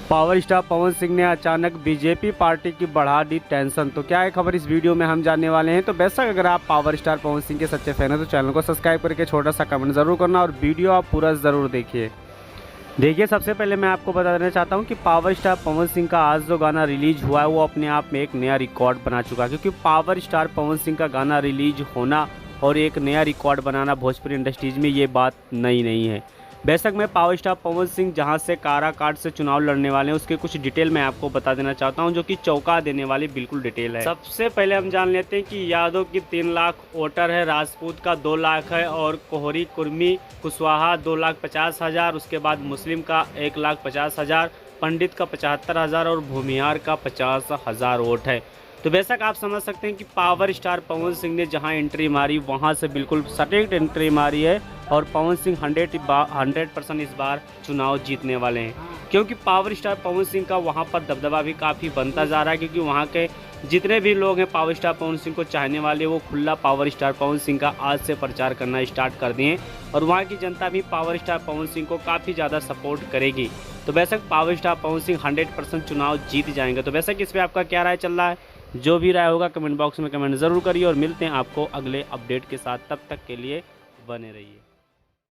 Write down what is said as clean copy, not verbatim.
Power star Pawan Singh ने अचानक BJP party की बढ़ा दी टेंशन। तो क्या है खबर, इस वीडियो में हम जानने वाले हैं। तो बेशक अगर आप पावर स्टार पवन सिंह के सच्चे फैन हैं तो चैनल को सब्सक्राइब करके छोटा सा कमेंट ज़रूर करना और वीडियो आप पूरा ज़रूर देखिए। सबसे पहले मैं आपको बता देना चाहता हूं कि पावर स्टार पवन सिंह का आज जो गाना रिलीज हुआ है वो अपने आप में एक नया रिकॉर्ड बना चुका है, क्योंकि पावर स्टार पवन सिंह का गाना रिलीज होना और एक नया रिकॉर्ड बनाना भोजपुरी इंडस्ट्रीज में ये बात नई नहीं है। बेशक मैं पावर स्टार पवन सिंह जहां से काराकाट से चुनाव लड़ने वाले हैं उसके कुछ डिटेल मैं आपको बता देना चाहता हूं, जो कि चौंका देने वाली बिल्कुल डिटेल है। सबसे पहले हम जान लेते हैं कि यादव की 3 लाख वोटर है, राजपूत का 2 लाख है और कोहरी कुर्मी कुशवाहा 2,50,000, उसके बाद मुस्लिम का 1,50,000, पंडित का 75,000 और भूमिहार का 50,000 वोट है। तो बेशक आप समझ सकते हैं कि पावर स्टार पवन सिंह ने जहां एंट्री मारी वहां से बिल्कुल सटीक एंट्री मारी है और पवन सिंह 100% इस बार चुनाव जीतने वाले हैं, क्योंकि पावर स्टार पवन सिंह का वहां पर दबदबा भी काफ़ी बनता जा रहा है। क्योंकि वहां के जितने भी लोग हैं पावर स्टार पवन सिंह को चाहने वाले वो खुला पावर स्टार पवन सिंह का आज से प्रचार करना स्टार्ट कर दिए और वहाँ की जनता भी पावर स्टार पवन सिंह को काफ़ी ज़्यादा सपोर्ट करेगी। तो बेशक पावर स्टार पवन सिंह 100% चुनाव जीत जाएंगे। तो बेशक इस पर आपका क्या राय चल रहा है, जो भी राय होगा कमेंट बॉक्स में कमेंट ज़रूर करिए और मिलते हैं आपको अगले अपडेट के साथ। तब तक के लिए बने रहिए।